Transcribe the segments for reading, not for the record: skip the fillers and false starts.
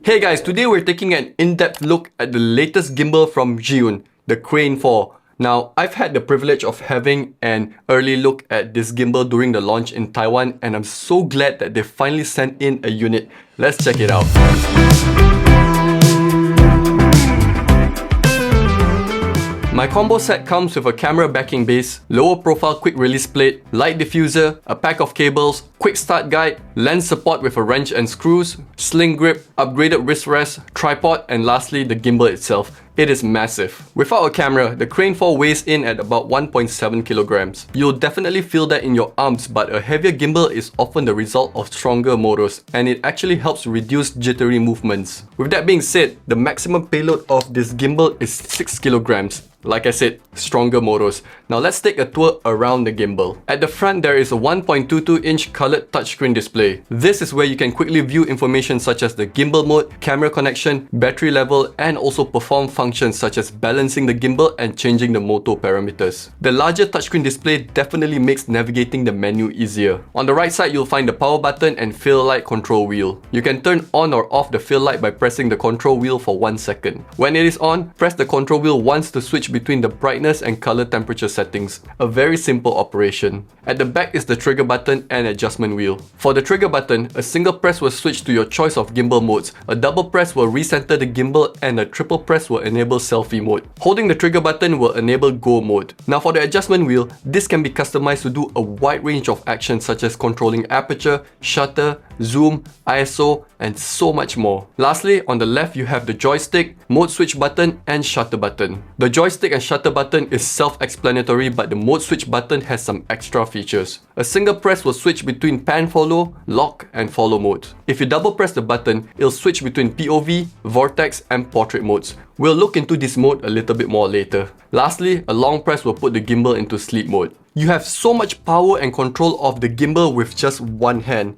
Hey guys, today we're taking an in-depth look at the latest gimbal from Zhiyun, the Crane 4. Now, I've had the privilege of having an early look at this gimbal during the launch in Taiwan, and I'm so glad that they finally sent in a unit. Let's check it out. My combo set comes with a camera backing base, lower profile quick release plate, light diffuser, a pack of cables, quick start guide, lens support with a wrench and screws, sling grip, upgraded wrist rest, tripod, and lastly the gimbal itself. It is massive. Without a camera, the Crane 4 weighs in at about 1.7 kilograms. You'll definitely feel that in your arms, but a heavier gimbal is often the result of stronger motors, and it actually helps reduce jittery movements. With that being said, the maximum payload of this gimbal is 6 kilograms. Like I said, stronger motors. Now let's take a tour around the gimbal. At the front, there is a 1.22-inch colored touchscreen display. This is where you can quickly view information such as the gimbal mode, camera connection, battery level, and also perform functions such as balancing the gimbal and changing the motor parameters. The larger touchscreen display definitely makes navigating the menu easier. On the right side, you'll find the power button and fill light control wheel. You can turn on or off the fill light by pressing the control wheel for 1 second. When it is on, press the control wheel once to switch between the brightness and color temperature settings. A very simple operation. At the back is the trigger button and adjustment wheel. For the trigger button, a single press will switch to your choice of gimbal modes, a double press will recenter the gimbal, and a triple press will enable selfie mode. Holding the trigger button will enable go mode. Now for the adjustment wheel, this can be customized to do a wide range of actions such as controlling aperture, shutter, zoom, ISO, and so much more. Lastly, on the left you have the joystick, mode switch button, and shutter button. The joystick and shutter button is self-explanatory, but the mode switch button has some extra features. A single press will switch between pan follow, lock, and follow modes. If you double press the button, it'll switch between POV, vortex, and portrait modes. We'll look into this mode a little bit more later. Lastly, a long press will put the gimbal into sleep mode. You have so much power and control of the gimbal with just one hand.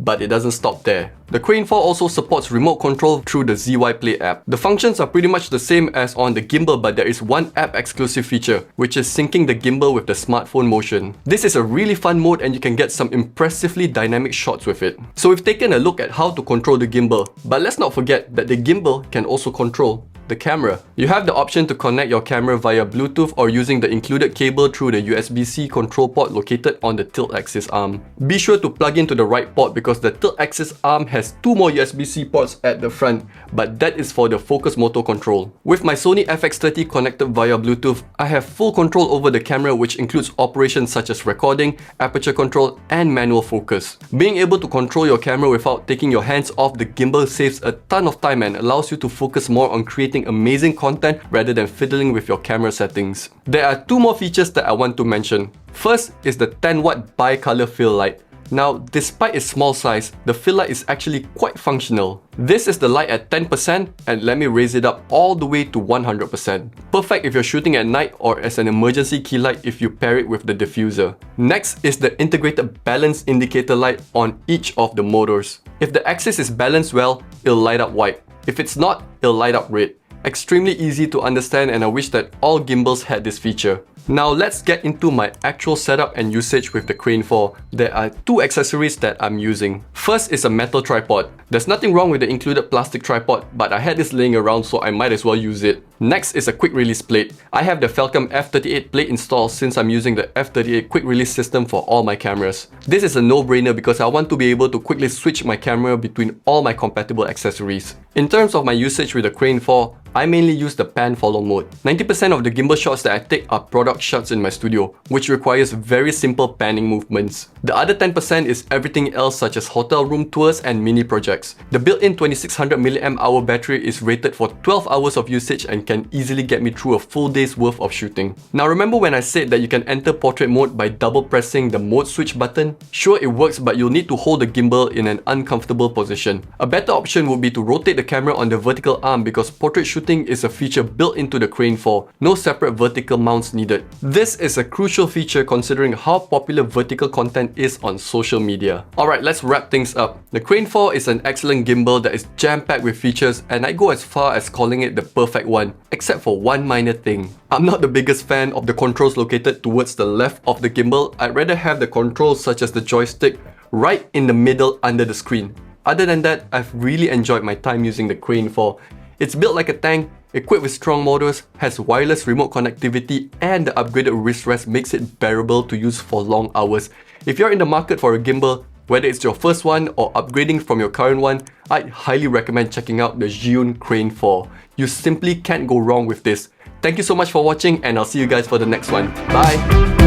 But it doesn't stop there. The Crane 4 also supports remote control through the ZY Play app. The functions are pretty much the same as on the gimbal, but there is one app exclusive feature, which is syncing the gimbal with the smartphone motion. This is a really fun mode and you can get some impressively dynamic shots with it. So we've taken a look at how to control the gimbal, but let's not forget that the gimbal can also control the camera. You have the option to connect your camera via Bluetooth or using the included cable through the USB-C control port located on the tilt axis arm. Be sure to plug into the right port because the tilt axis arm has 2 more USB-C ports at the front, but that is for the focus motor control. With my Sony FX30 connected via Bluetooth, I have full control over the camera, which includes operations such as recording, aperture control, and manual focus. Being able to control your camera without taking your hands off the gimbal saves a ton of time and allows you to focus more on creating amazing content rather than fiddling with your camera settings. There are 2 more features that I want to mention. First is the 10-watt bi-color fill light. Now, despite its small size, the fill light is actually quite functional. This is the light at 10%, and let me raise it up all the way to 100%. Perfect if you're shooting at night or as an emergency key light if you pair it with the diffuser. Next is the integrated balance indicator light on each of the motors. If the axis is balanced well, it'll light up white. If it's not, it'll light up red. Extremely easy to understand, and I wish that all gimbals had this feature. Now let's get into my actual setup and usage with the Crane 4. There are 2 accessories that I'm using. First is a metal tripod. There's nothing wrong with the included plastic tripod, but I had this laying around so I might as well use it. Next is a quick release plate. I have the Falcom F38 plate installed since I'm using the F38 quick release system for all my cameras. This is a no-brainer because I want to be able to quickly switch my camera between all my compatible accessories. In terms of my usage with the Crane 4, I mainly use the pan follow mode. 90% of the gimbal shots that I take are product shots in my studio, which requires very simple panning movements. The other 10% is everything else such as hotel room tours and mini projects. The built-in 2600 mAh battery is rated for 12 hours of usage and can easily get me through a full day's worth of shooting. Now remember when I said that you can enter portrait mode by double pressing the mode switch button? Sure, it works, but you'll need to hold the gimbal in an uncomfortable position. A better option would be to rotate the camera on the vertical arm because portrait shooting is a feature built into the Crane 4. No separate vertical mounts needed. This is a crucial feature considering how popular vertical content is on social media. Alright, let's wrap things up. The Crane 4 is an excellent gimbal that is jam-packed with features, and I go as far as calling it the perfect one, except for one minor thing. I'm not the biggest fan of the controls located towards the left of the gimbal. I'd rather have the controls such as the joystick right in the middle under the screen. Other than that, I've really enjoyed my time using the Crane 4. It's built like a tank, equipped with strong motors, has wireless remote connectivity, and the upgraded wrist rest makes it bearable to use for long hours. If you're in the market for a gimbal, whether it's your first one or upgrading from your current one, I'd highly recommend checking out the Zhiyun Crane 4. You simply can't go wrong with this. Thank you so much for watching, and I'll see you guys for the next one. Bye!